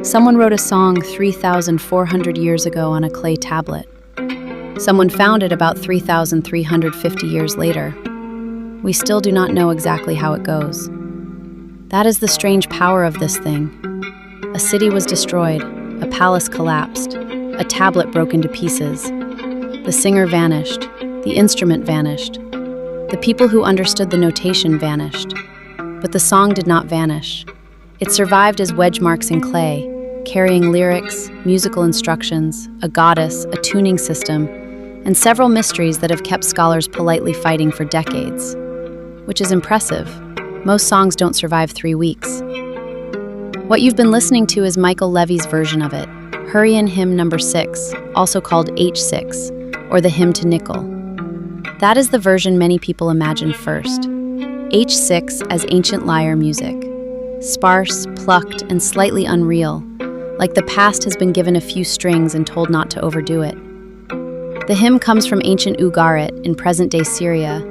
Someone wrote a song 3,400 years ago on a clay tablet. Someone found it about 3,350 years later. We still do not know exactly how it goes. That is the strange power of this thing. A city was destroyed, a palace collapsed, a tablet broke into pieces. The singer vanished, the instrument vanished. The people who understood the notation vanished. But the song did not vanish. It survived as wedge marks in clay, carrying lyrics, musical instructions, a goddess, a tuning system, and several mysteries that have kept scholars politely fighting for decades. Which is impressive. Most songs don't survive 3 weeks. What you've been listening to is Michael Levy's version of it, Hurrian Hymn number 6, also called H6, or the Hymn to Nikkal. That is the version many people imagine first. H6 as ancient lyre music. Sparse, plucked, and slightly unreal, like the past has been given a few strings and told not to overdo it. The hymn comes from ancient Ugarit in present-day Syria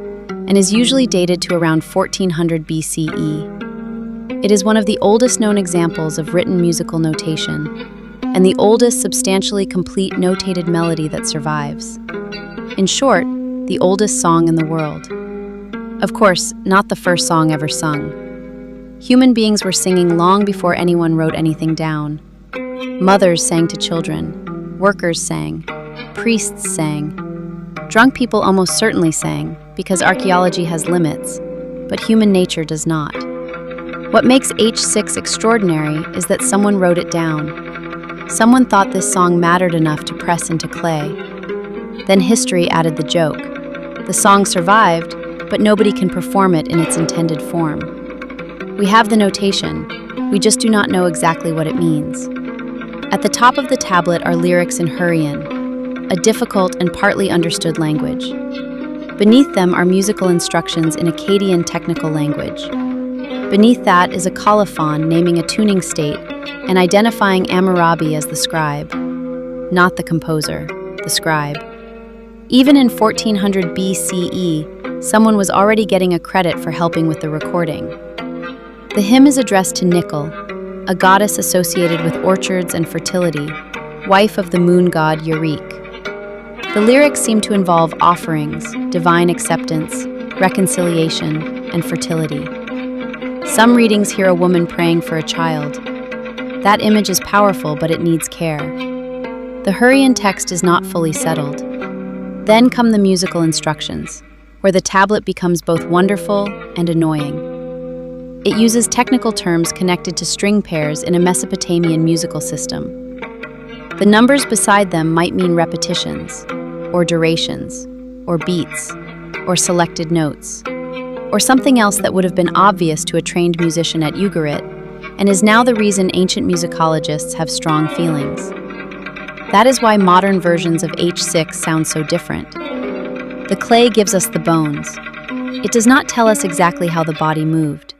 and is usually dated to around 1400 BCE. It is one of the oldest known examples of written musical notation, and the oldest substantially complete notated melody that survives. In short, the oldest song in the world. Of course, not the first song ever sung. Human beings were singing long before anyone wrote anything down. Mothers sang to children, workers sang, priests sang. Drunk people almost certainly sang, because archaeology has limits, but human nature does not. What makes H6 extraordinary is that someone wrote it down. Someone thought this song mattered enough to press into clay. Then history added the joke. The song survived, but nobody can perform it in its intended form. We have the notation, we just do not know exactly what it means. At the top of the tablet are lyrics in Hurrian, a difficult and partly understood language. Beneath them are musical instructions in Akkadian technical language. Beneath that is a colophon naming a tuning state and identifying Hammurabi as the scribe. Not the composer, the scribe. Even in 1400 BCE, someone was already getting a credit for helping with the recording. The hymn is addressed to Nikkal, a goddess associated with orchards and fertility, wife of the moon god Ugarit. The lyrics seem to involve offerings, divine acceptance, reconciliation, and fertility. Some readings hear a woman praying for a child. That image is powerful, but it needs care. The Hurrian text is not fully settled. Then come the musical instructions, where the tablet becomes both wonderful and annoying. It uses technical terms connected to string pairs in a Mesopotamian musical system. The numbers beside them might mean repetitions, or durations, or beats, or selected notes, or something else that would have been obvious to a trained musician at Ugarit, and is now the reason ancient musicologists have strong feelings. That is why modern versions of H6 sound so different. The clay gives us the bones. It does not tell us exactly how the body moved.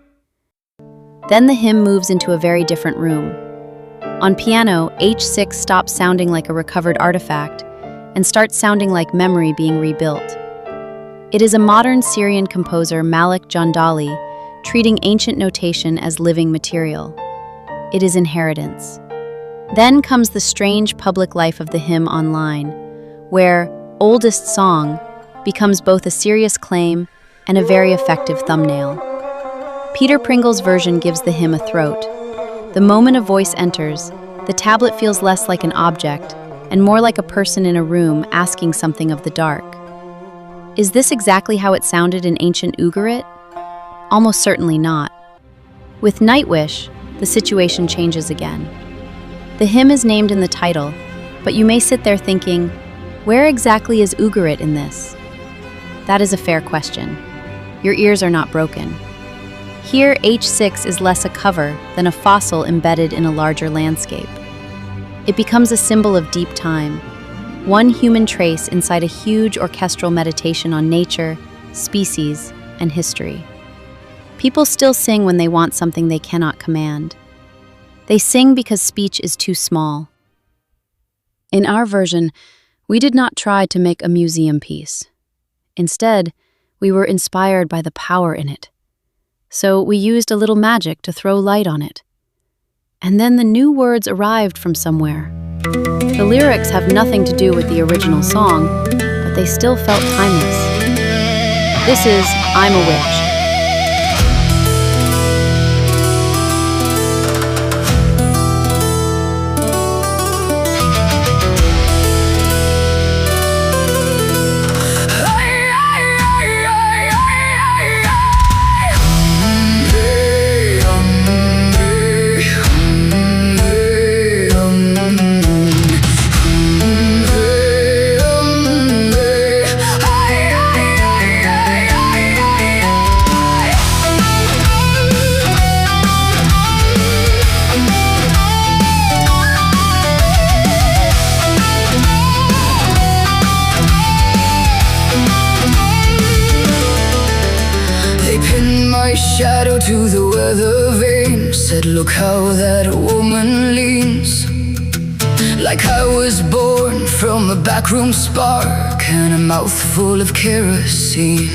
Then the hymn moves into a very different room. On piano, H6 stops sounding like a recovered artifact and starts sounding like memory being rebuilt. It is a modern Syrian composer, Malik Jandali, treating ancient notation as living material. It is inheritance. Then comes the strange public life of the hymn online, where oldest song becomes both a serious claim and a very effective thumbnail. Peter Pringle's version gives the hymn a throat. The moment a voice enters, the tablet feels less like an object and more like a person in a room asking something of the dark. Is this exactly how it sounded in ancient Ugarit? Almost certainly not. With Nightwish, the situation changes again. The hymn is named in the title, but you may sit there thinking, where exactly is Ugarit in this? That is a fair question. Your ears are not broken. Here, H6 is less a cover than a fossil embedded in a larger landscape. It becomes a symbol of deep time, one human trace inside a huge orchestral meditation on nature, species, and history. People still sing when they want something they cannot command. They sing because speech is too small. In our version, we did not try to make a museum piece. Instead, we were inspired by the power in it. So we used a little magic to throw light on it. And then the new words arrived from somewhere. The lyrics have nothing to do with the original song, but they still felt timeless. This is I'm a Witch. My shadow to the weather vane, said look how that woman leans, like I was born from a backroom spark and a mouthful of kerosene.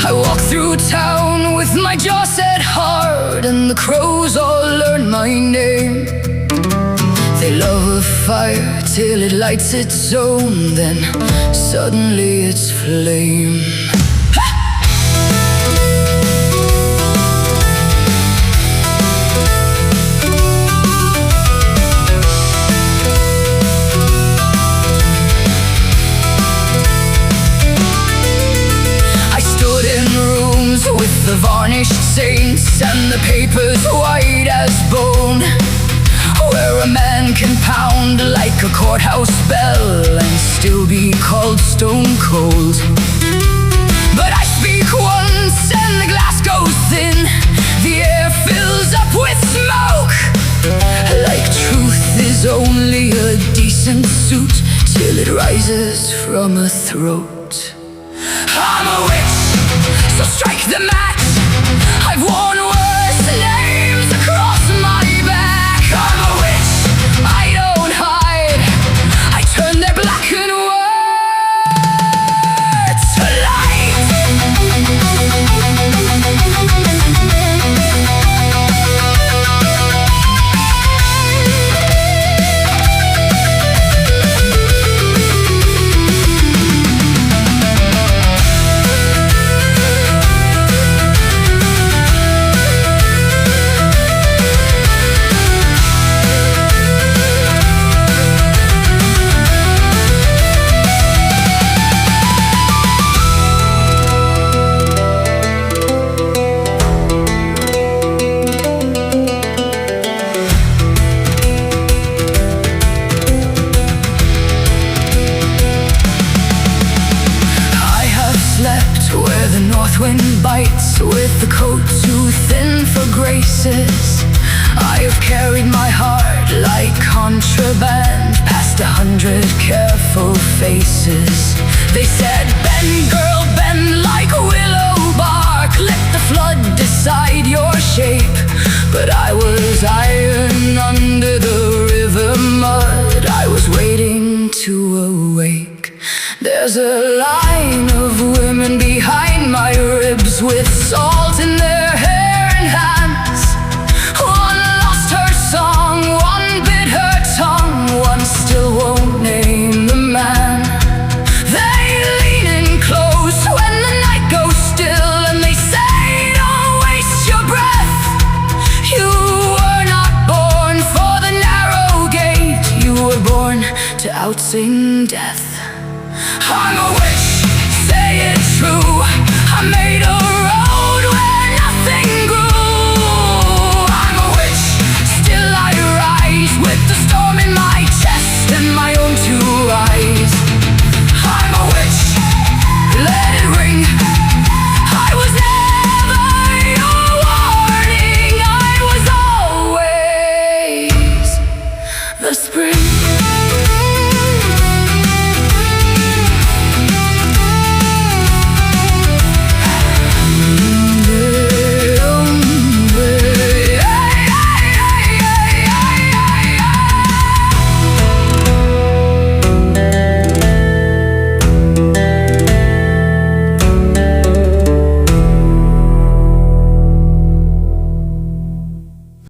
I walk through town with my jaw set hard, and the crows all learn my name. They love a fire till it lights its own, then suddenly it's flame. With the varnished saints and the papers white as bone, where a man can pound like a courthouse bell and still be called stone cold. But I speak once and the glass goes thin, the air fills up with smoke, like truth is only a decent suit till it rises from a throat. I'm a witch, so strike the match. I've worn worse names across my back. I'm a witch, I don't hide. I turn their black and white to wind bites with the coat too thin for graces. I have carried my heart like contraband past 100 careful faces. They said, bend girl, bend like willow bark, let the flood decide your shape. But I was iron under the river mud, I was waiting to awake. There's a line of women behind my ribs with salt in their hair and hands. One lost her song, one bit her tongue, one still won't name the man. They lean in close when the night goes still, and they say, don't waste your breath. You were not born for the narrow gate, you were born to outsing death.